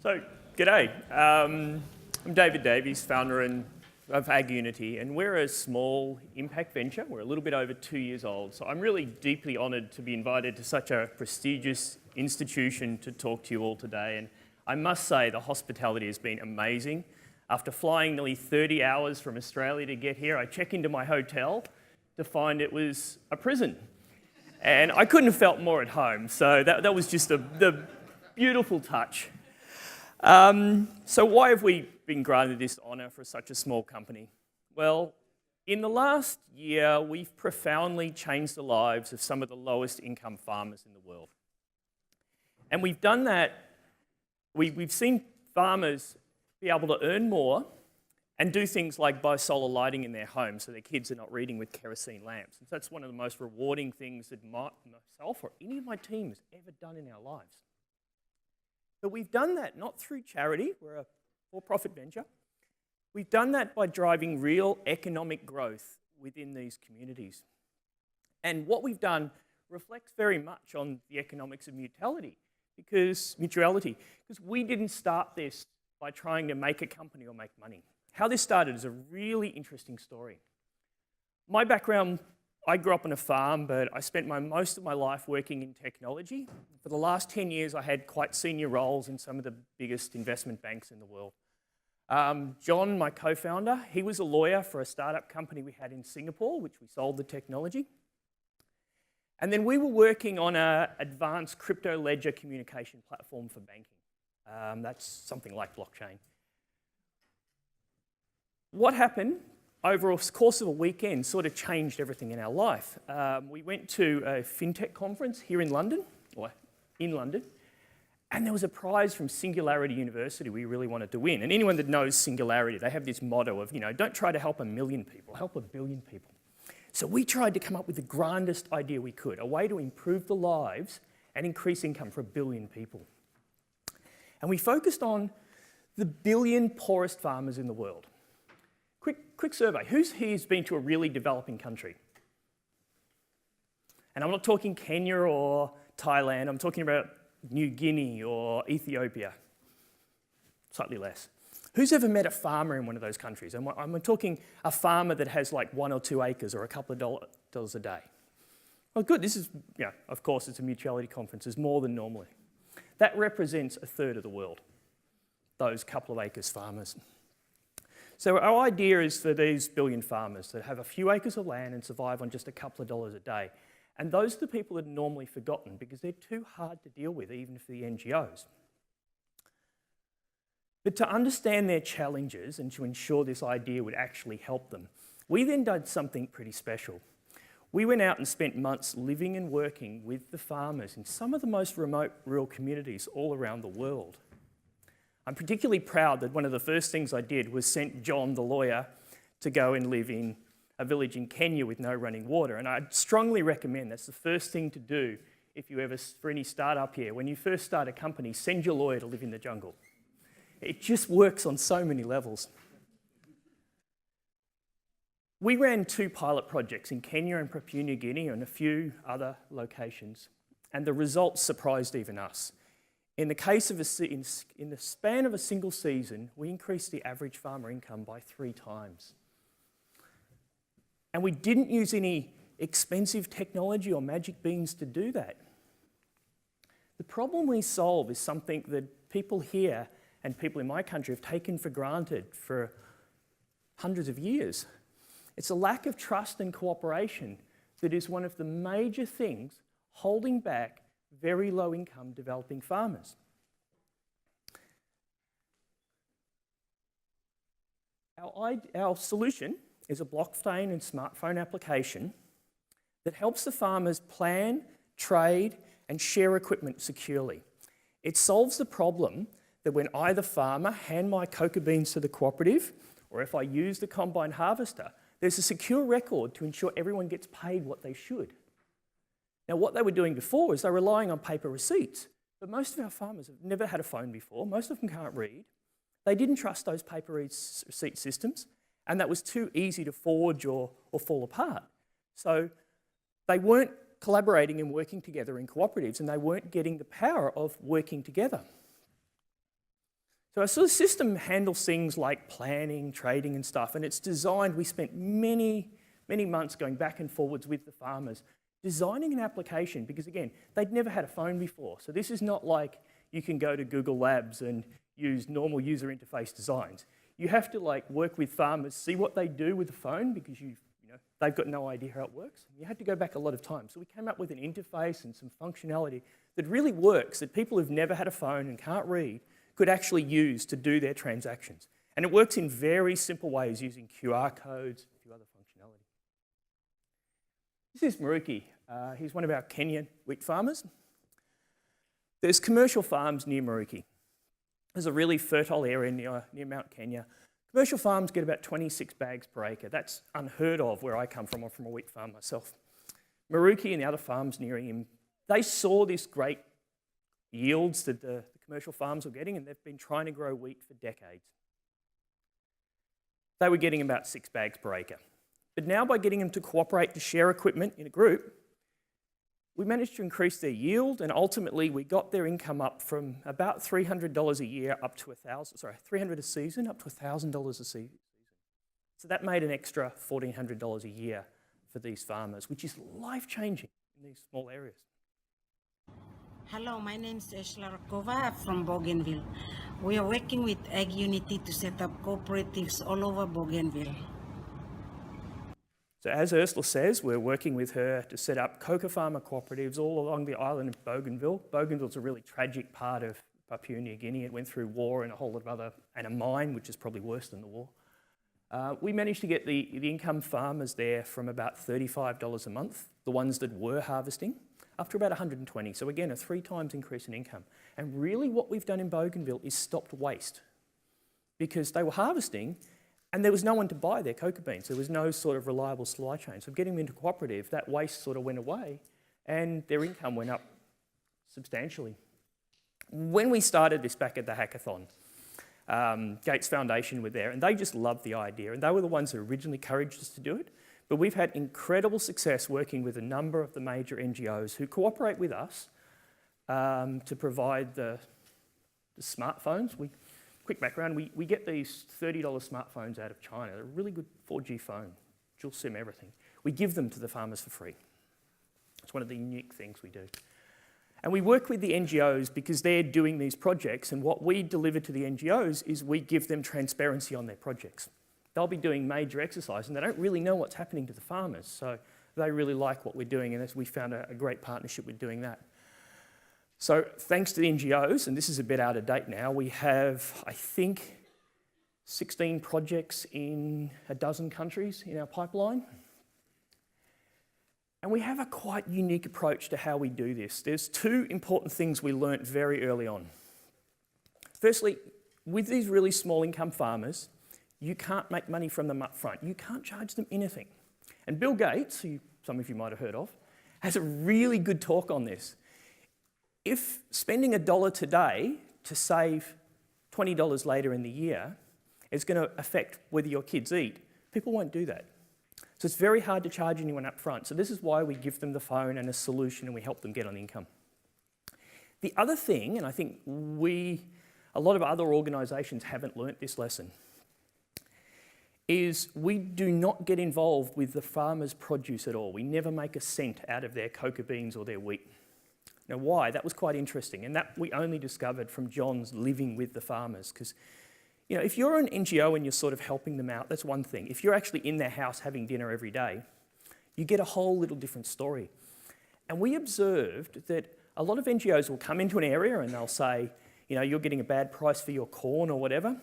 So, g'day. I'm Davies, founder of AgUnity, and we're a small impact venture. We're a little bit over 2 years old, so I'm really deeply honoured to be invited to such a prestigious institution to talk to you all today. And I must say the hospitality has been amazing. After flying nearly 30 hours from Australia to get here, I check into my hotel to find it was a prison. And I couldn't have felt more at home, so that was just the beautiful touch. So why have we been granted this honour for such a small company? Well, in the last year, we've profoundly changed the lives of some of the lowest income farmers in the world. And we've done that, we've seen farmers be able to earn more and do things like buy solar lighting in their home so their kids are not reading with kerosene lamps. And so that's one of the most rewarding things that myself or any of my team has ever done in our lives. But we've done that not through charity, we're a for-profit venture. We've done that by driving real economic growth within these communities. And what we've done reflects very much on the economics of Mutuality, because we didn't start this by trying to make a company or make money. How this started is a really interesting story. My background, I grew up on a farm, but I spent most of my life working in technology. For the last 10 years, I had quite senior roles in some of the biggest investment banks in the world. John, my co-founder, he was a lawyer for a startup company we had in Singapore, which we sold the technology. And then we were working on an advanced crypto ledger communication platform for banking. That's something like blockchain. What happened over the course of a weekend sort of changed everything in our life. We went to a fintech conference here in London, and there was a prize from Singularity University we really wanted to win. And anyone that knows Singularity, they have this motto of, don't try to help 1 million people, help 1 billion people. So we tried to come up with the grandest idea we could, a way to improve the lives and increase income for 1 billion people. And we focused on the 1 billion poorest farmers in the world. Quick survey. Who's here's been to a really developing country? And I'm not talking Kenya or Thailand. I'm talking about New Guinea or Ethiopia. Slightly less. Who's ever met a farmer in one of those countries? I'm talking a farmer that has like 1 or 2 acres or a couple of dollars a day. Well, good. This is, of course, it's a Mutuality conference. It's more than normally. That represents 1/3 of the world, those couple of acres farmers. So our idea is for these 1 billion farmers that have a few acres of land and survive on just a couple of dollars a day. And those are the people that are normally forgotten because they're too hard to deal with, even for the NGOs. But to understand their challenges and to ensure this idea would actually help them, we then did something pretty special. We went out and spent months living and working with the farmers in some of the most remote rural communities all around the world. I'm particularly proud that one of the first things I did was sent John, the lawyer, to go and live in a village in Kenya with no running water. And I'd strongly recommend that's the first thing to do if you ever, for any startup here, when you first start a company, send your lawyer to live in the jungle. It just works on so many levels. We ran 2 pilot projects in Kenya and Papua New Guinea and a few other locations, and the results surprised even us. In the case of in the span of a single season, we increased the average farmer income by 3 times. And we didn't use any expensive technology or magic beans to do that. The problem we solve is something that people here and people in my country have taken for granted for hundreds of years. It's a lack of trust and cooperation that is one of the major things holding back very low-income developing farmers. Our solution is a blockchain and smartphone application that helps the farmers plan, trade, and share equipment securely. It solves the problem that when I, the farmer, hand my cocoa beans to the cooperative, or if I use the combine harvester, there's a secure record to ensure everyone gets paid what they should. Now, what they were doing before is they were relying on paper receipts. But most of our farmers have never had a phone before. Most of them can't read. They didn't trust those paper receipt systems, and that was too easy to forge or fall apart. So they weren't collaborating and working together in cooperatives, and they weren't getting the power of working together. So our sort of system handles things like planning, trading and stuff, and it's designed, we spent many months going back and forwards with the farmers, designing an application because, again, they'd never had a phone before. So this is not like you can go to Google Labs and use normal user interface designs. You have to work with farmers, see what they do with the phone because they've got no idea how it works. You had to go back a lot of time. So we came up with an interface and some functionality that really works, that people who've never had a phone and can't read could actually use to do their transactions. And it works in very simple ways using QR codes and a few other functionality. This is Maruki. He's one of our Kenyan wheat farmers. There's commercial farms near Maruki. There's a really fertile area near Mount Kenya. Commercial farms get about 26 bags per acre. That's unheard of where I come from. I'm from a wheat farm myself. Maruki and the other farms near him, they saw this great yields that the commercial farms were getting, and they've been trying to grow wheat for decades. They were getting about 6 bags per acre. But now by getting them to cooperate to share equipment in a group, we managed to increase their yield, and ultimately we got their income up from about $300 a year up to $300 a season up to $1,000 a season. So that made an extra $1,400 a year for these farmers, which is life-changing in these small areas. Hello, my name is Eshla Rakova from Bougainville. We are working with AgUnity to set up cooperatives all over Bougainville. So as Ursula says, we're working with her to set up cocoa farmer cooperatives all along the island of Bougainville. Bougainville's a really tragic part of Papua New Guinea. It went through war and a whole lot of other, and a mine, which is probably worse than the war. We managed to get the income farmers there from about $35 a month, the ones that were harvesting, up to about $120. So again, a 3 times increase in income. And really what we've done in Bougainville is stopped waste, because they were harvesting and there was no one to buy their cocoa beans. There was no sort of reliable supply chain. So getting them into cooperative, that waste sort of went away and their income went up substantially. When we started this back at the hackathon, Gates Foundation were there and they just loved the idea, and they were the ones who originally encouraged us to do it. But we've had incredible success working with a number of the major NGOs who cooperate with us to provide the smartphones. Quick background, we get these $30 smartphones out of China. They're a really good 4G phone, dual SIM, everything. We give them to the farmers for free. It's one of the unique things we do. And we work with the NGOs because they're doing these projects, and what we deliver to the NGOs is we give them transparency on their projects. They'll be doing major exercise and they don't really know what's happening to the farmers, so they really like what we're doing, and we found a great partnership with doing that. So thanks to the NGOs, and this is a bit out of date now, we have, I think, 16 projects in a dozen countries in our pipeline. And we have a quite unique approach to how we do this. There's 2 important things we learnt very early on. Firstly, with these really small income farmers, you can't make money from them up front. You can't charge them anything. And Bill Gates, who some of you might have heard of, has a really good talk on this. If spending $1 today to save $20 later in the year is going to affect whether your kids eat, people won't do that. So it's very hard to charge anyone up front. So this is why we give them the phone and a solution, and we help them get on income. The other thing, and I think a lot of other organisations haven't learnt this lesson, is we do not get involved with the farmer's produce at all. We never make a cent out of their cocoa beans or their wheat. Now why? That was quite interesting, and that we only discovered from John's living with the farmers, because if you're an NGO and you're sort of helping them out, that's one thing. If you're actually in their house having dinner every day, you get a whole little different story. And we observed that a lot of NGOs will come into an area and they'll say, you're getting a bad price for your corn or whatever.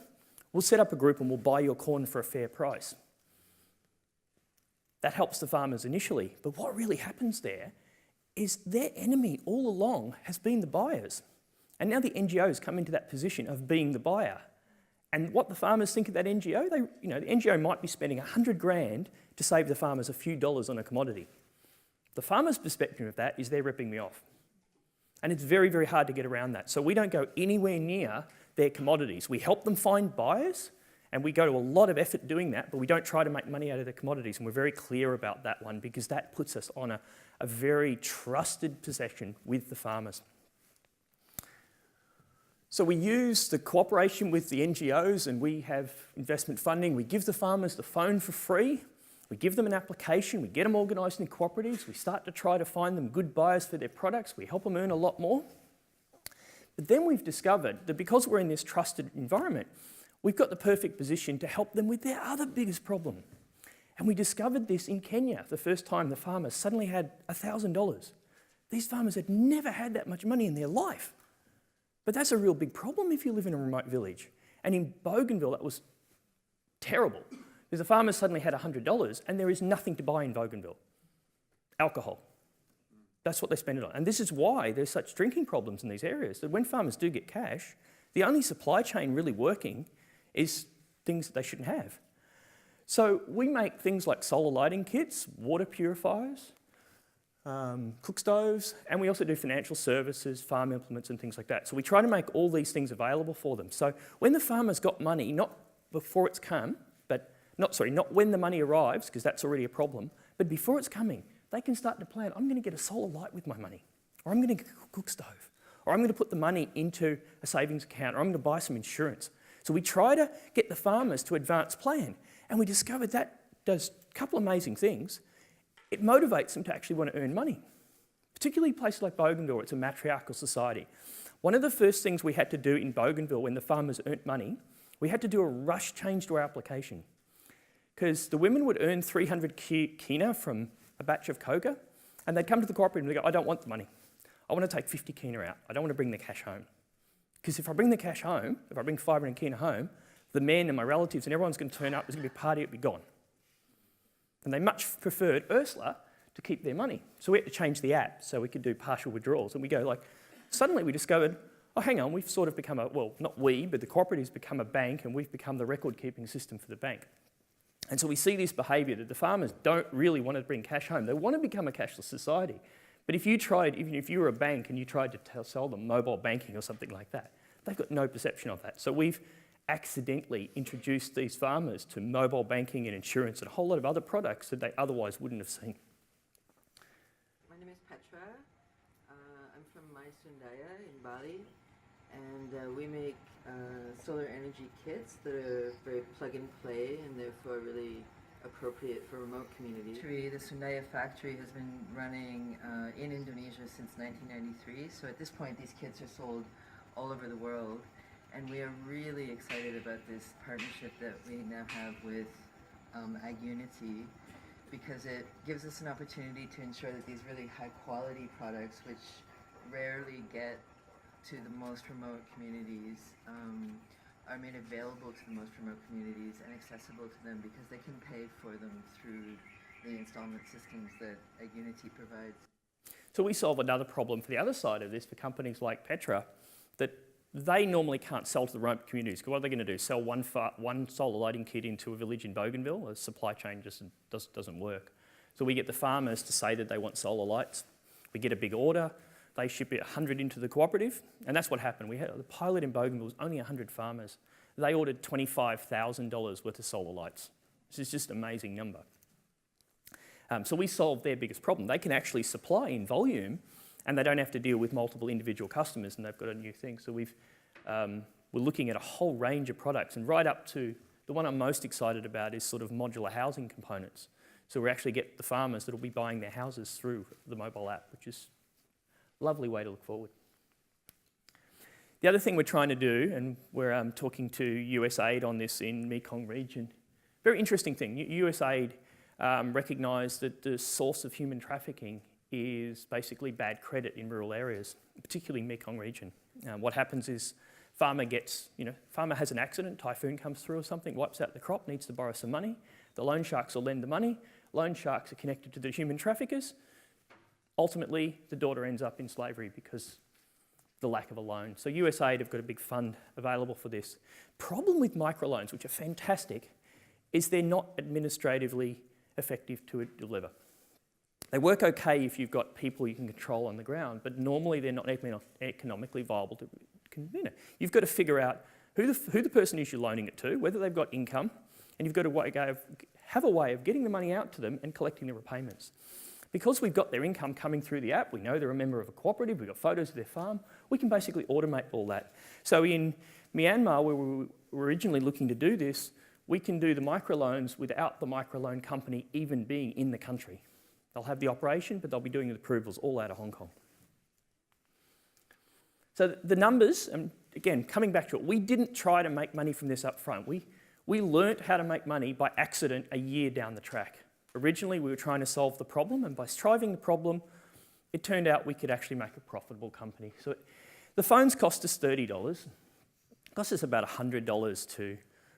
We'll set up a group and we'll buy your corn for a fair price. That helps the farmers initially, but what really happens there is their enemy all along has been the buyers. And now the NGOs come into that position of being the buyer. And what the farmers think of that NGO, the NGO might be spending 100 grand to save the farmers a few dollars on a commodity. The farmer's perspective of that is they're ripping me off. And it's very, very hard to get around that. So we don't go anywhere near their commodities. We help them find buyers, and we go to a lot of effort doing that, but we don't try to make money out of their commodities. And we're very clear about that one, because that puts us on a very trusted position with the farmers. So we use the cooperation with the NGOs, and we have investment funding. We give the farmers the phone for free. We give them an application. We get them organised in cooperatives. We start to try to find them good buyers for their products. We help them earn a lot more. But then we've discovered that because we're in this trusted environment, we've got the perfect position to help them with their other biggest problem. And we discovered this in Kenya the first time the farmers suddenly had $1,000. These farmers had never had that much money in their life. But that's a real big problem if you live in a remote village. And in Bougainville, that was terrible, because the farmers suddenly had $100 and there is nothing to buy in Bougainville. Alcohol. That's what they spend it on. And this is why there's such drinking problems in these areas, that when farmers do get cash, the only supply chain really working is things that they shouldn't have. So we make things like solar lighting kits, water purifiers, cook stoves, and we also do financial services, farm implements and things like that. So we try to make all these things available for them. So when the farmer's got money, not before it's come, not when the money arrives, because that's already a problem, but before it's coming, they can start to plan, I'm going to get a solar light with my money, or I'm going to get a cook stove, or I'm going to put the money into a savings account, or I'm going to buy some insurance. So we try to get the farmers to advance plan, and we discovered that does a couple of amazing things. It motivates them to actually want to earn money, particularly places like Bougainville, where it's a matriarchal society. One of the first things we had to do in Bougainville when the farmers earned money, we had to do a rush change to our application, because the women would earn 300 kina from a batch of coca, and they'd come to the cooperative and they'd go, I don't want the money. I want to take 50 kina out. I don't want to bring the cash home. Because if I bring the cash home, if I bring 500 kina home, the men and my relatives and everyone's going to turn up, there's going to be a party, it'll be gone. And they much preferred Ursula to keep their money. So we had to change the app so we could do partial withdrawals. And we go like, suddenly we discovered, oh, hang on, we've sort of become a, well, not we, but the cooperative's become a bank, and we've become the record-keeping system for the bank. And so we see this behaviour that the farmers don't really want to bring cash home. They want to become a cashless society. But if you tried, even if you were a bank and you tried to sell them mobile banking or something like that, they've got no perception of that. So we've accidentally introduced these farmers to mobile banking and insurance and a whole lot of other products that they otherwise wouldn't have seen. My name is Petra. I'm from Sundaya in Bali, and we make solar energy kits that are very plug and play and therefore really appropriate for remote communities. The Sundaya factory has been running in Indonesia since 1993, so at this point these kits are sold all over the world, and we are really excited about this partnership that we now have with AgUnity, because it gives us an opportunity to ensure that these really high quality products, which rarely get to the most remote communities, are made available to the most remote communities and accessible to them, because they can pay for them through the installment systems that AgUnity provides. So we solve another problem for the other side of this for companies like Petra, that they normally can't sell to the remote communities. Because what are they going to do? Sell one solar lighting kit into a village in Bougainville? The supply chain just doesn't work. So we get the farmers to say that they want solar lights. We get a big order. They ship it 100 into the cooperative, and that's what happened. We had the pilot in Bougainville was only 100 farmers. They ordered $25,000 worth of solar lights. This is just an amazing number. So we solved their biggest problem. They can actually supply in volume, and they don't have to deal with multiple individual customers, and they've got a new thing. So we're looking at a whole range of products, and right up to the one I'm most excited about is sort of modular housing components. So we actually get the farmers that will be buying their houses through the mobile app, which is lovely way to look forward. The other thing we're trying to do, and we're talking to USAID on this in Mekong region, very interesting thing. USAID recognised that the source of human trafficking is basically bad credit in rural areas, particularly Mekong region. What happens is farmer has an accident, typhoon comes through or something, wipes out the crop, needs to borrow some money. The loan sharks will lend the money. Loan sharks are connected to the human traffickers. Ultimately, the daughter ends up in slavery because the lack of a loan. So USAID have got a big fund available for this. Problem with microloans, which are fantastic, is they're not administratively effective to deliver. They work okay if you've got people you can control on the ground, but normally they're not economically viable to You've got to figure out who the person is you're loaning it to, whether they've got income, and you've got to have a way of getting the money out to them and collecting the repayments. Because we've got their income coming through the app, we know they're a member of a cooperative, we've got photos of their farm, we can basically automate all that. So in Myanmar, where we were originally looking to do this, we can do the microloans without the microloan company even being in the country. They'll have the operation, but they'll be doing the approvals all out of Hong Kong. So the numbers, and again, coming back to it, we didn't try to make money from this up front. We learnt how to make money by accident a year down the track. Originally, we were trying to solve the problem, and by solving the problem, it turned out we could actually make a profitable company. So the phones cost us $30. It cost us about $100 to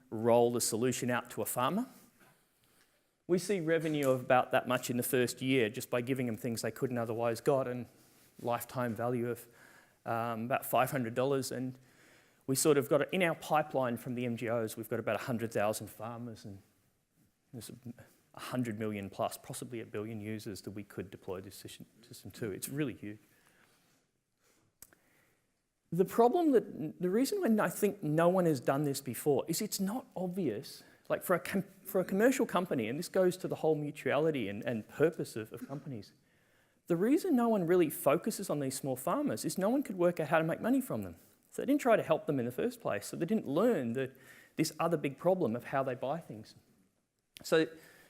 roll the solution out to a farmer. We see revenue of about that much in the first year just by giving them things they couldn't otherwise got, and lifetime value of about $500. And we sort of got it in our pipeline from the MGOs. We've got about 100,000 farmers, and there's 100 million plus, possibly 1 billion users that we could deploy this system to. It's really huge. The reason why I think no one has done this before is it's not obvious. Like for a commercial company, and this goes to the whole mutuality and purpose of companies, the reason no one really focuses on these small farmers is no one could work out how to make money from them. So they didn't try to help them in the first place. So they didn't learn this other big problem of how they buy things. So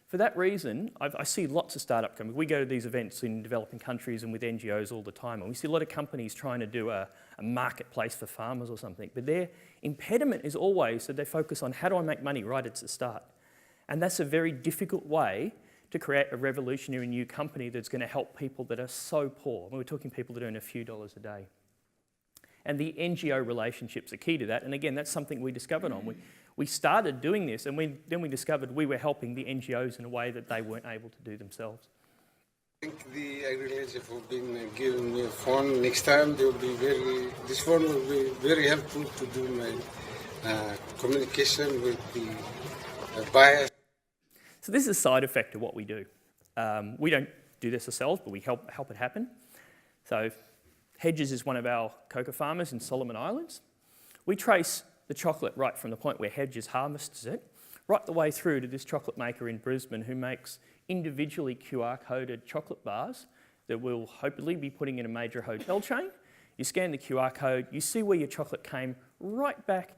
for that reason, I see lots of startup companies. We go to these events in developing countries and with NGOs all the time, and we see a lot of companies trying to do a marketplace for farmers or something, but their impediment is always that they focus on how do I make money right at the start. And that's a very difficult way to create a revolutionary new company that's going to help people that are so poor. We're talking people that earn a few dollars a day. And the NGO relationships are key to that. And again, that's something we discovered on. We started doing this, and then we discovered we were helping the NGOs in a way that they weren't able to do themselves. Thank the Agriledger for being giving me a phone. Next time this phone will be very helpful to do my communication with the buyers. So this is a side effect of what we do. We don't do this ourselves, but we help it happen. So Hedges is one of our cocoa farmers in Solomon Islands. We trace the chocolate right from the point where Hedges harvests it, right the way through to this chocolate maker in Brisbane who makes individually QR-coded chocolate bars that we'll hopefully be putting in a major hotel chain. You scan the QR code, you see where your chocolate came right back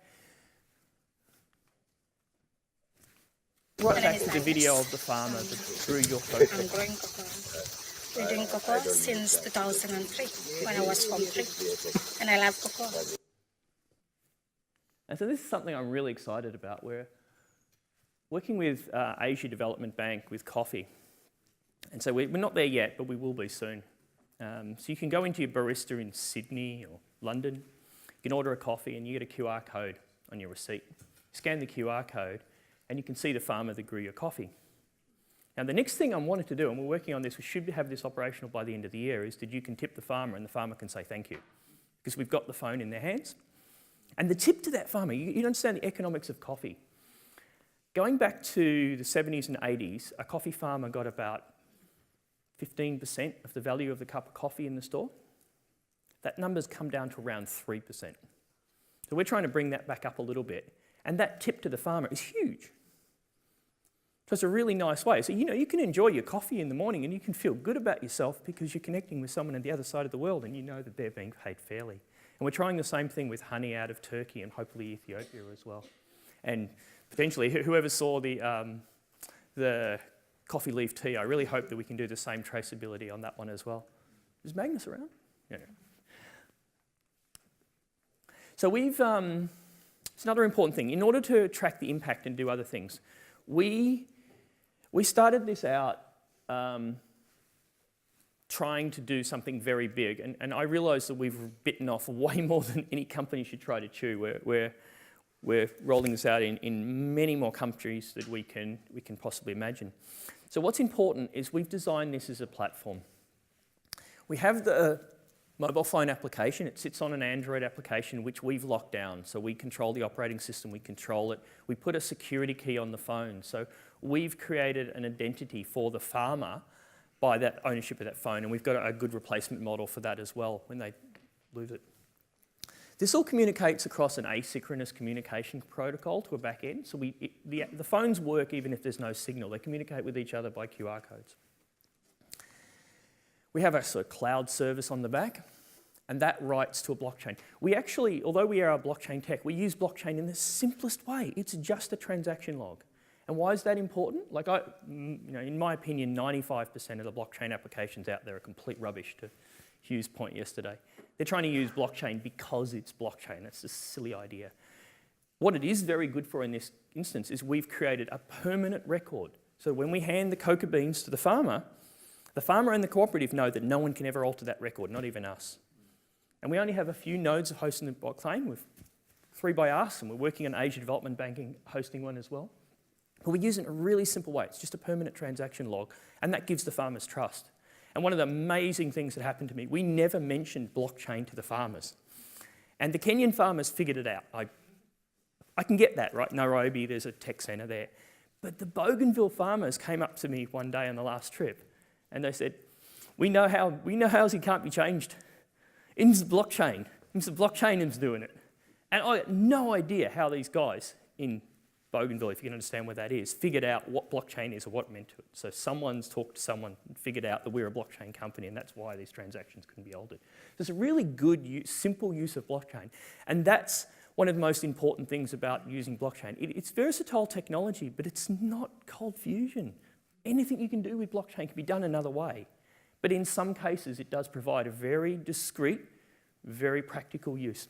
to the video of the farmer that grew your cocoa. I'm growing cocoa. We're doing cocoa since 2003 when I was home 3, and I love cocoa. And so this is something I'm really excited about. We're working with Asia Development Bank with coffee. And so we're not there yet, but we will be soon. So you can go into your barista in Sydney or London, you can order a coffee and you get a QR code on your receipt. Scan the QR code and you can see the farmer that grew your coffee. Now the next thing I wanted to do, and we're working on this, we should have this operational by the end of the year, is that you can tip the farmer and the farmer can say thank you. Because we've got the phone in their hands. And the tip to that farmer, you understand the economics of coffee. Going back to the 70s and 80s, a coffee farmer got about 15% of the value of the cup of coffee in the store. That number's come down to around 3%. So we're trying to bring that back up a little bit. And that tip to the farmer is huge. So it's a really nice way. So, you can enjoy your coffee in the morning and you can feel good about yourself because you're connecting with someone on the other side of the world and you know that they're being paid fairly. And we're trying the same thing with honey out of Turkey and hopefully Ethiopia as well. And potentially, whoever saw the coffee leaf tea, I really hope that we can do the same traceability on that one as well. Is Magnus around? Yeah. So it's another important thing. In order to track the impact and do other things, we started this out trying to do something very big, and I realise that we've bitten off way more than any company should try to chew. We're rolling this out in many more countries that we can possibly imagine. So what's important is we've designed this as a platform. We have the mobile phone application. It sits on an Android application which we've locked down. So we control the operating system, we control it. We put a security key on the phone. So we've created an identity for the farmer by that ownership of that phone, and we've got a good replacement model for that as well when they lose it. This all communicates across an asynchronous communication protocol to a back end. So the phones work even if there's no signal. They communicate with each other by QR codes. We have a sort of cloud service on the back, and that writes to a blockchain. We actually, although we are a blockchain tech, we use blockchain in the simplest way. It's just a transaction log. And why is that important? Like in my opinion, 95% of the blockchain applications out there are complete rubbish, to Hugh's point yesterday. They're trying to use blockchain because it's blockchain. That's a silly idea. What it is very good for in this instance is we've created a permanent record. So when we hand the cocoa beans to the farmer and the cooperative know that no one can ever alter that record, not even us. And we only have a few nodes of hosting the blockchain, with 3 by us, and we're working on Asia Development Banking hosting one as well. But we use it in a really simple way. It's just a permanent transaction log, and that gives the farmers trust. And one of the amazing things that happened to me, we never mentioned blockchain to the farmers. And the Kenyan farmers figured it out. I can get that, right? Nairobi, there's a tech centre there. But the Bougainville farmers came up to me one day on the last trip, and they said, we know how it can't be changed. It's the blockchain. It's the blockchain that's doing it. And I had no idea how these guys in Bougainville, if you can understand where that is, figured out what blockchain is or what it meant to it. So someone's talked to someone and figured out that we're a blockchain company, and that's why these transactions couldn't be altered. So it's a really good, simple use of blockchain. And that's one of the most important things about using blockchain. It's versatile technology, but it's not cold fusion. Anything you can do with blockchain can be done another way. But in some cases, it does provide a very discrete, very practical use.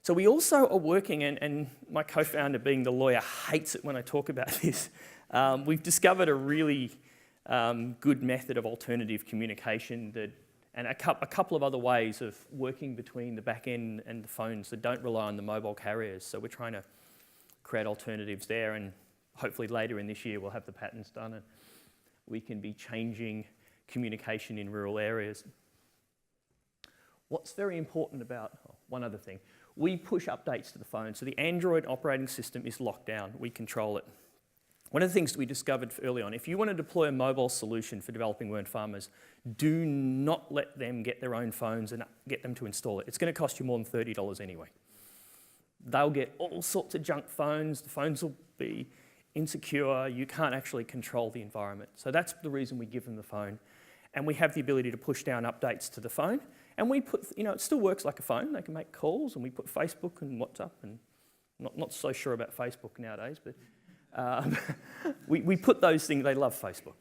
So we also are working, and my co-founder, being the lawyer, hates it when I talk about this. We've discovered a really good method of alternative communication and a couple of other ways of working between the back end and the phones that don't rely on the mobile carriers. So we're trying to create alternatives there, and hopefully later in this year we'll have the patents done and we can be changing communication in rural areas. What's very important about, one other thing, we push updates to the phone. So the Android operating system is locked down. We control it. One of the things we discovered early on, if you want to deploy a mobile solution for developing world farmers, do not let them get their own phones and get them to install it. It's going to cost you more than $30 anyway. They'll get all sorts of junk phones. The phones will be insecure. You can't actually control the environment. So that's the reason we give them the phone. And we have the ability to push down updates to the phone. And we put, it still works like a phone. They can make calls, and we put Facebook and WhatsApp, and not so sure about Facebook nowadays, but we put those things, they love Facebook.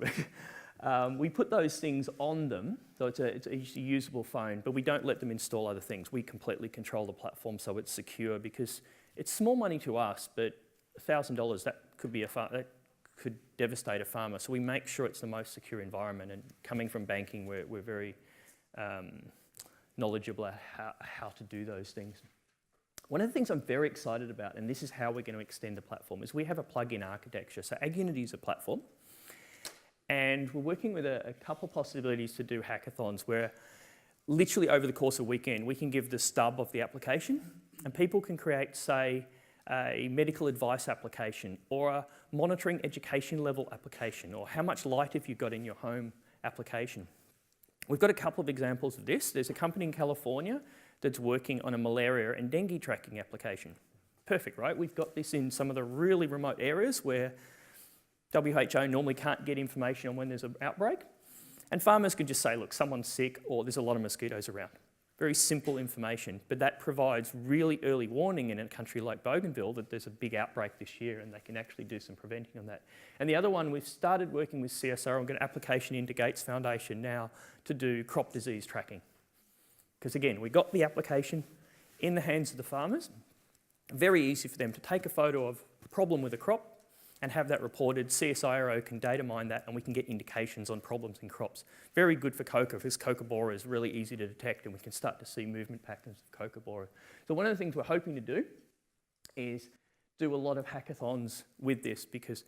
We put those things on them, so it's a usable phone, but we don't let them install other things. We completely control the platform so it's secure, because it's small money to us, but $1,000, that could devastate a farmer. So we make sure it's the most secure environment, and coming from banking, we're very knowledgeable about how to do those things. One of the things I'm very excited about, and this is how we're going to extend the platform, is we have a plug-in architecture. So AgUnity is a platform, and we're working with a couple possibilities to do hackathons where literally over the course of a weekend, we can give the stub of the application, and people can create, say, a medical advice application, or a monitoring education level application, or how much light have you got in your home application. We've got a couple of examples of this. There's a company in California that's working on a malaria and dengue tracking application. Perfect, right? We've got this in some of the really remote areas where WHO normally can't get information on when there's an outbreak. And farmers can just say, look, someone's sick, or there's a lot of mosquitoes around. Very simple information, but that provides really early warning in a country like Bougainville that there's a big outbreak this year, and they can actually do some preventing on that. And the other one, we've started working with CSR. We've got an application into Gates Foundation now to do crop disease tracking. Because again, we got the application in the hands of the farmers. Very easy for them to take a photo of a problem with a crop and have that reported. CSIRO can data mine that, and we can get indications on problems in crops. Very good for cocoa, because cocoa borer is really easy to detect, and we can start to see movement patterns of cocoa borer. So one of the things we're hoping to do is do a lot of hackathons with this, because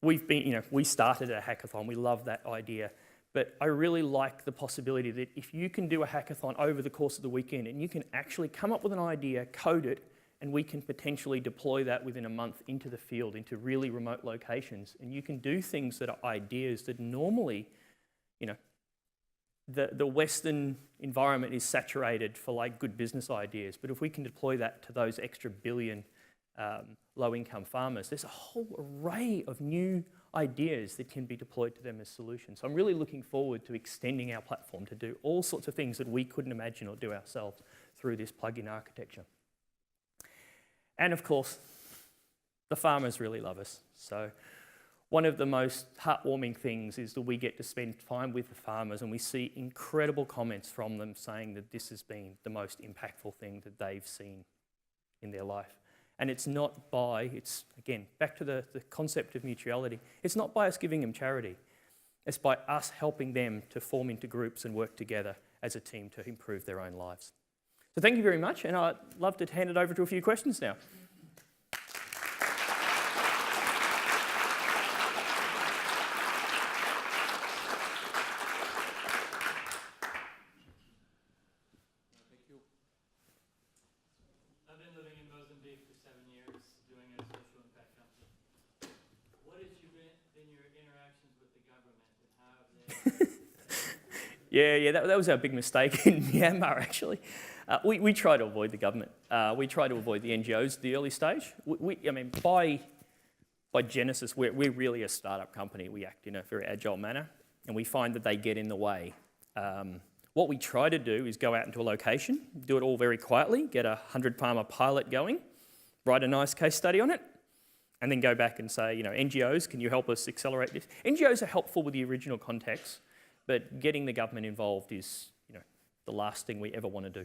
we've been, we started a hackathon. We love that idea. But I really like the possibility that if you can do a hackathon over the course of the weekend, and you can actually come up with an idea, code it, and we can potentially deploy that within a month into the field, into really remote locations. And you can do things that are ideas that normally, the Western environment is saturated for like good business ideas. But if we can deploy that to those extra billion low-income farmers, there's a whole array of new ideas that can be deployed to them as solutions. So I'm really looking forward to extending our platform to do all sorts of things that we couldn't imagine or do ourselves through this plugin architecture. And of course, the farmers really love us. So one of the most heartwarming things is that we get to spend time with the farmers and we see incredible comments from them saying that this has been the most impactful thing that they've seen in their life. And it's not by, it's again, back to the concept of mutuality, it's not by us giving them charity, it's by us helping them to form into groups and work together as a team to improve their own lives. So thank you very much, and I'd love to hand it over to a few questions now. Yeah, that was our big mistake in Myanmar, actually. We try to avoid the government. We try to avoid the NGOs at the early stage. I mean, by genesis, we're really a startup company. We act in a very agile manner, and we find that they get in the way. What we try to do is go out into a location, do it all very quietly, get a 100-farmer pilot going, write a nice case study on it, and then go back and say, NGOs, can you help us accelerate this? NGOs are helpful with the original context, but getting the government involved is, the last thing we ever want to do. I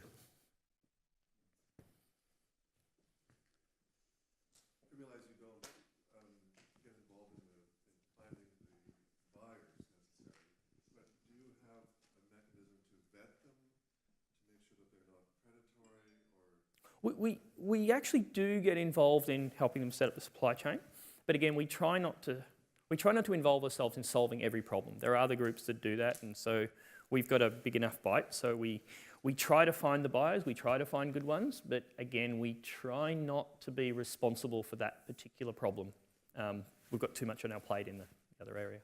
realize you don't get involved in finding the buyers necessarily, but do you have a mechanism to vet them to make sure that they're not predatory or? We actually do get involved in helping them set up the supply chain, but again, we try not to involve ourselves in solving every problem. There are other groups that do that, and so we've got a big enough bite. So we try to find the buyers, we try to find good ones, but again, we try not to be responsible for that particular problem. We've got too much on our plate in the other area.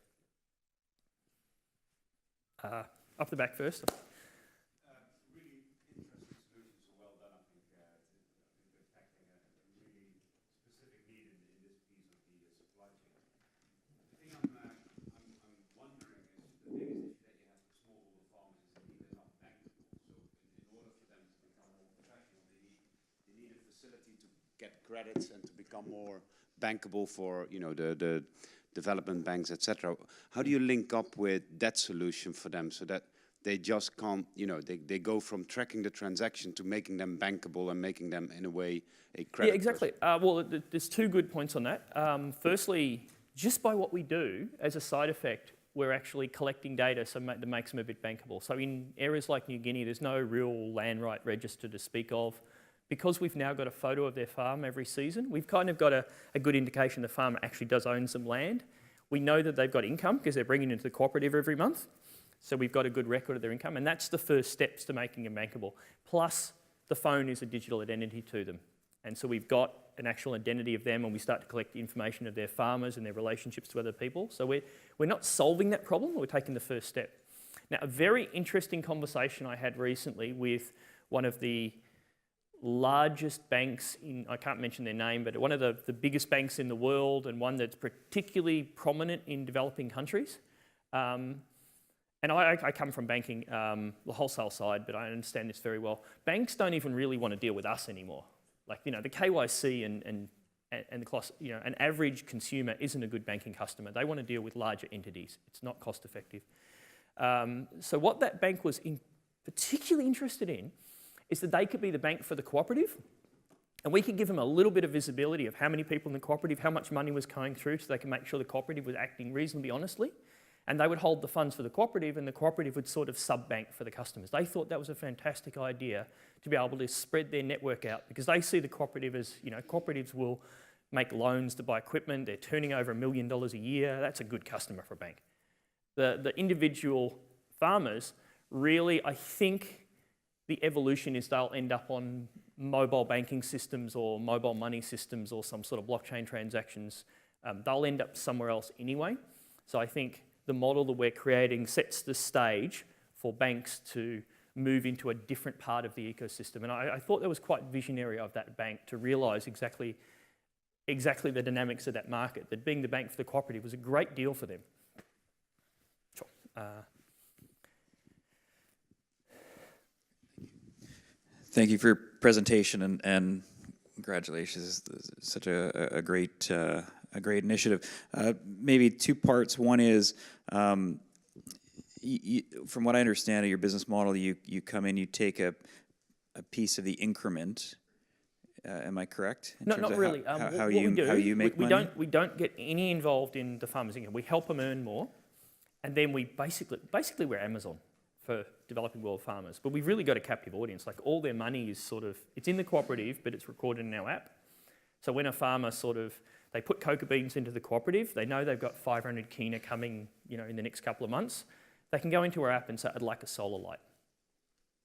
Up the back first. Really interesting solutions, so well done. I think they're tackling a really specific need in this piece of the supply chain. The thing I'm wondering is the biggest issue that you have with smallholder farmers is indeed they're not bankable. So in order for them to become more professional, they need a facility to get credits and to become more bankable for the development banks, etc. How do you link up with that solution for them so that they just can't, they go from tracking the transaction to making them bankable and making them in a way a credit? Yeah, exactly. Well, there's two good points on that. Firstly, just by what we do, as a side effect, we're actually collecting data that makes them a bit bankable. So in areas like New Guinea, there's no real land right register to speak of. Because we've now got a photo of their farm every season, we've kind of got a good indication the farmer actually does own some land. We know that they've got income because they're bringing it into the cooperative every month. So we've got a good record of their income, and that's the first steps to making them bankable. Plus, the phone is a digital identity to them. And so we've got an actual identity of them, and we start to collect the information of their farmers and their relationships to other people. So we're not solving that problem, we're taking the first step. Now, a very interesting conversation I had recently with one of the largest banks I can't mention their name, but one of the biggest banks in the world, and one that's particularly prominent in developing countries. And I come from banking, the wholesale side, but I understand this very well. Banks don't even really want to deal with us anymore. Like, the KYC and the cost, an average consumer isn't a good banking customer. They want to deal with larger entities. It's not cost effective. So what that bank was particularly interested in is that they could be the bank for the cooperative, and we could give them a little bit of visibility of how many people in the cooperative, how much money was going through, so they can make sure the cooperative was acting reasonably honestly, and they would hold the funds for the cooperative, and the cooperative would sort of sub-bank for the customers. They thought that was a fantastic idea to be able to spread their network out, because they see the cooperative as, cooperatives will make loans to buy equipment, they're turning over $1 million a year, that's a good customer for a bank. The individual farmers really, I think, the evolution is they'll end up on mobile banking systems or mobile money systems or some sort of blockchain transactions. They'll end up somewhere else anyway. So I think the model that we're creating sets the stage for banks to move into a different part of the ecosystem. And I thought that was quite visionary of that bank to realise exactly exactly the dynamics of that market, that being the bank for the cooperative was a great deal for them. Sure. Thank you for your presentation and congratulations. This is such a great initiative. Maybe two parts. One is, from what I understand of your business model, you come in, you take a piece of the increment. Am I correct? No, not really. How you make money? We don't get any involved in the farmers' income. We help them earn more, and then we basically we're Amazon for developing world farmers. But we've really got a captive audience. Like all their money is it's in the cooperative, but it's recorded in our app. So when a farmer they put cocoa beans into the cooperative, they know they've got 500 kina coming, in the next couple of months. They can go into our app and say, I'd like a solar light.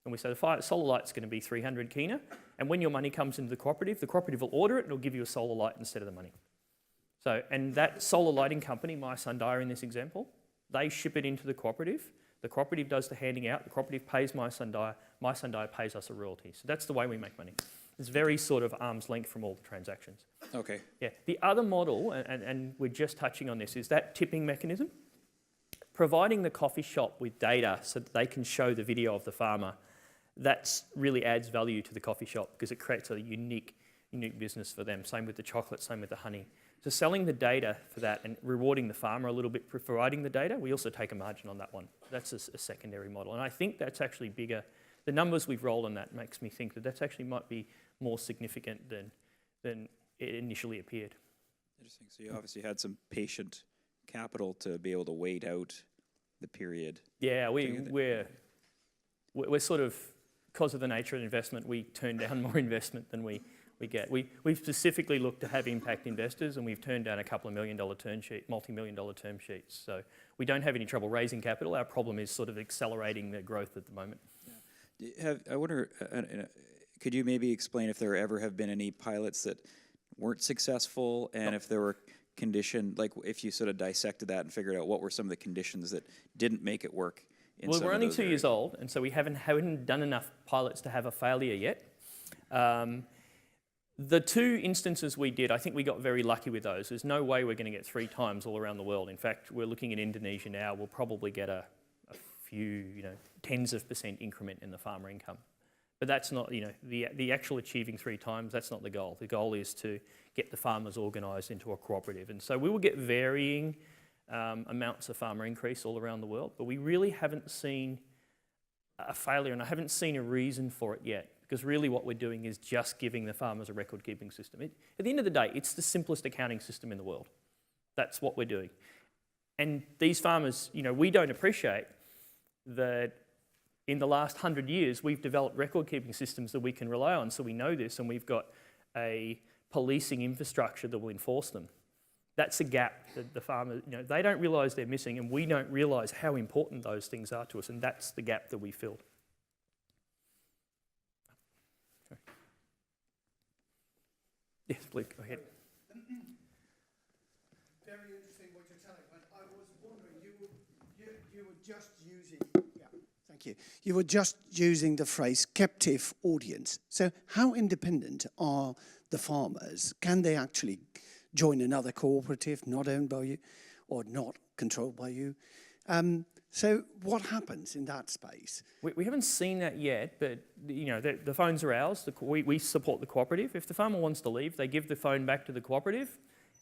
And we say the solar light's going to be 300 kina, and when your money comes into the cooperative will order it and it'll give you a solar light instead of the money. So, and that solar lighting company, My Sundial in this example, they ship it into the cooperative does the handing out, the cooperative pays My Sundial pays us a royalty. So that's the way we make money. It's very sort of arm's length from all the transactions. Okay. Yeah. The other model, and we're just touching on this, is that tipping mechanism. Providing the coffee shop with data so that they can show the video of the farmer, that really adds value to the coffee shop because it creates a unique business for them. Same with the chocolate, same with the honey. So selling the data for that and rewarding the farmer a little bit for providing the data, we also take a margin on that one. That's a secondary model. And I think that's actually bigger. The numbers we've rolled on that makes me think that that's actually might be more significant than it initially appeared. Interesting. So you obviously had some patient capital to be able to wait out the period. Yeah, we're sort of, because of the nature of the investment, we turn down more investment than we get. We've specifically looked to have impact investors, and we've turned down a couple of multi-million-dollar term sheets. So we don't have any trouble raising capital. Our problem is sort of accelerating the growth at the moment. Yeah. I wonder, could you maybe explain if there ever have been any pilots that weren't successful, and if there were like if you sort of dissected that and figured out what were some of the conditions that didn't make it work? Well, we're only 2 years old, and so we haven't done enough pilots to have a failure yet. The two instances we did, I think we got very lucky with those. There's no way we're going to get 3 times all around the world. In fact, we're looking at Indonesia now. We'll probably get a few, tens of % increment in the farmer income. But that's not, the actual achieving 3 times, that's not the goal. The goal is to get the farmers organised into a cooperative. And so we will get varying amounts of farmer increase all around the world, but we really haven't seen a failure, and I haven't seen a reason for it yet, because really what we're doing is just giving the farmers a record-keeping system. At the end of the day, it's the simplest accounting system in the world. That's what we're doing. And these farmers, we don't appreciate that in the last 100 years, we've developed record-keeping systems that we can rely on, so we know this, and we've got a policing infrastructure that will enforce them. That's a gap that the farmers, they don't realise they're missing, and we don't realise how important those things are to us, and that's the gap that we filled. Sorry. Yes, please, go ahead. Very interesting what you're telling, but I was wondering, you were just using, thank you. You were just using the phrase captive audience. So how independent are the farmers? Can they actually join another cooperative not owned by you or not controlled by you? So what happens in that space? We haven't seen that yet, but the phones are ours. We support the cooperative. If the farmer wants to leave, they give the phone back to the cooperative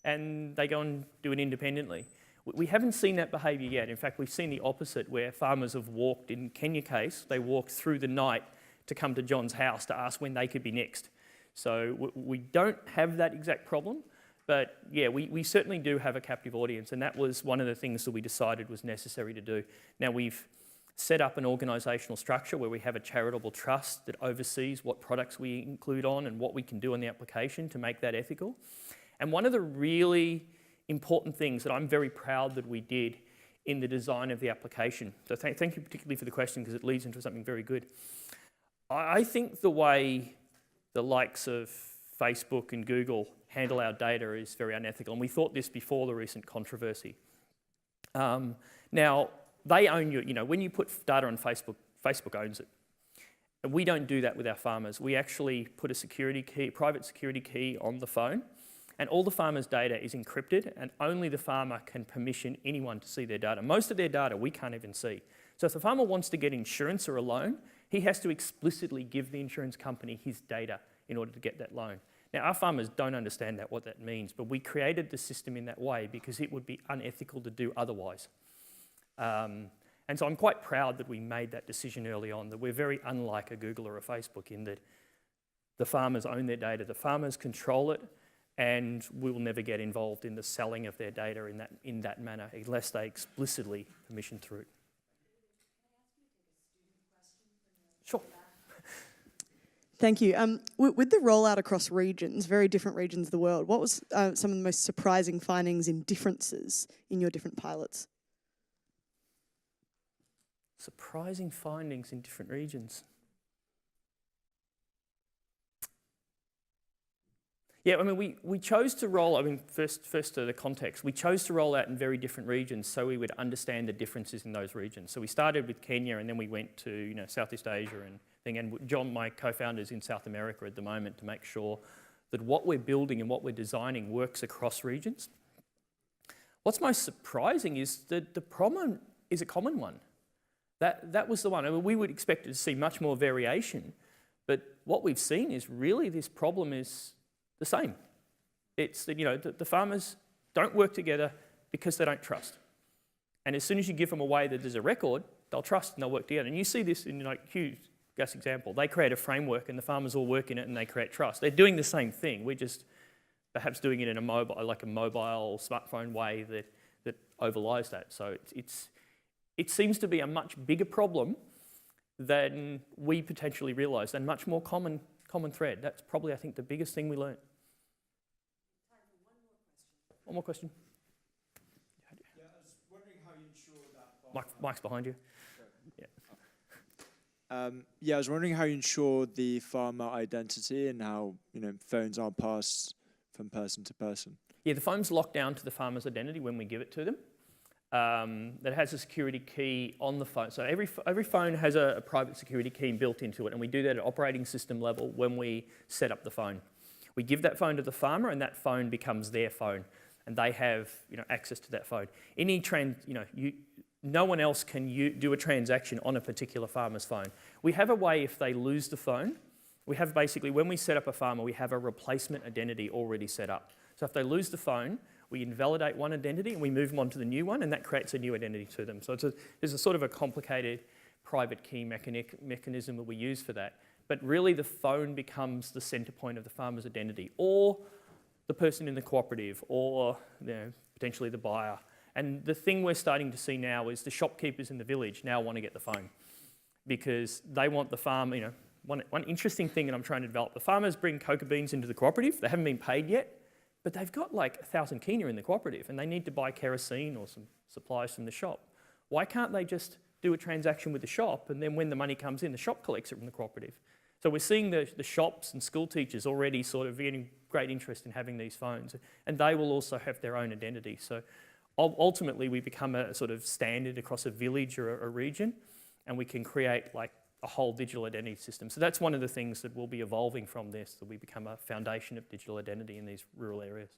and they go and do it independently. We haven't seen that behaviour yet. In fact, we've seen the opposite, where farmers have walked, in Kenya case, they walked through the night to come to John's house to ask when they could be next. So we don't have that exact problem. But yeah, we certainly do have a captive audience, and that was one of the things that we decided was necessary to do. Now we've set up an organisational structure where we have a charitable trust that oversees what products we include on and what we can do on the application to make that ethical. And one of the really important things that I'm very proud that we did in the design of the application, so thank you particularly for the question because it leads into something very good. I think the way the likes of Facebook and Google handle our data is very unethical, and we thought this before the recent controversy. Now, they own when you put data on Facebook, Facebook owns it. And we don't do that with our farmers. We actually put a security key, private security key on the phone, And all the farmer's data is encrypted, and only the farmer can permission anyone to see their data. Most of their data we can't even see. So if the farmer wants to get insurance or a loan, he has to explicitly give the insurance company his data in order to get that loan. Now, our farmers don't understand what that means, but we created the system in that way because it would be unethical to do otherwise. And so I'm quite proud that we made that decision early on, that we're very unlike a Google or a Facebook in that the farmers own their data, the farmers control it, and we will never get involved in the selling of their data in that manner unless they explicitly permission through it. Sure. Thank you. With the rollout across regions, very different regions of the world, what was some of the most surprising findings in differences in your different pilots? Surprising findings in different regions. Yeah, I mean, we chose to roll, I mean, first to the context, we chose to roll out in very different regions so we would understand the differences in those regions. So we started with Kenya and then we went to, Southeast Asia and thing. And John, my co-founder, is in South America at the moment to make sure that what we're building and what we're designing works across regions. What's most surprising is that the problem is a common one. That was the one. I mean, we would expect to see much more variation, but what we've seen is really this problem is the same. It's that, the farmers don't work together because they don't trust. And as soon as you give them away that there's a record, they'll trust and they'll work together. And you see this in Hugh's example. They create a framework and the farmers all work in it and they create trust. They're doing the same thing. We're just perhaps doing it in a mobile smartphone way that overlies that. So it seems to be a much bigger problem than we potentially realised, and much more common thread. That's probably, I think, the biggest thing we learned. One more question. Yeah, I was wondering how you ensure that... Mike's behind you. Yeah, I was wondering how you ensure the farmer identity and how, phones aren't passed from person to person. Yeah, the phone's locked down to the farmer's identity when we give it to them. That has a security key on the phone. So every phone has a private security key built into it, and we do that at operating system level when we set up the phone. We give that phone to the farmer, and that phone becomes their phone, and they have access to that phone. No one else can do a transaction on a particular farmer's phone. We have a way if they lose the phone. We have basically, when we set up a farmer, we have a replacement identity already set up. So if they lose the phone, we invalidate one identity and we move them on to the new one, and that creates a new identity to them. So there's a sort of a complicated private key mechanism that we use for that. But really the phone becomes the centre point of the farmer's identity, or the person in the cooperative, or potentially the buyer. And the thing we're starting to see now is the shopkeepers in the village now want to get the phone because they want the farm, one interesting thing that I'm trying to develop, the farmers bring cocoa beans into the cooperative, they haven't been paid yet, but they've got like 1,000 kina in the cooperative and they need to buy kerosene or some supplies from the shop. Why can't they just do a transaction with the shop, and then when the money comes in, the shop collects it from the cooperative? So we're seeing the shops and school teachers already sort of getting great interest in having these phones, and they will also have their own identity. So ultimately we become a sort of standard across a village or a region, and we can create like a whole digital identity system. So that's one of the things that will be evolving from this, that we become a foundation of digital identity in these rural areas.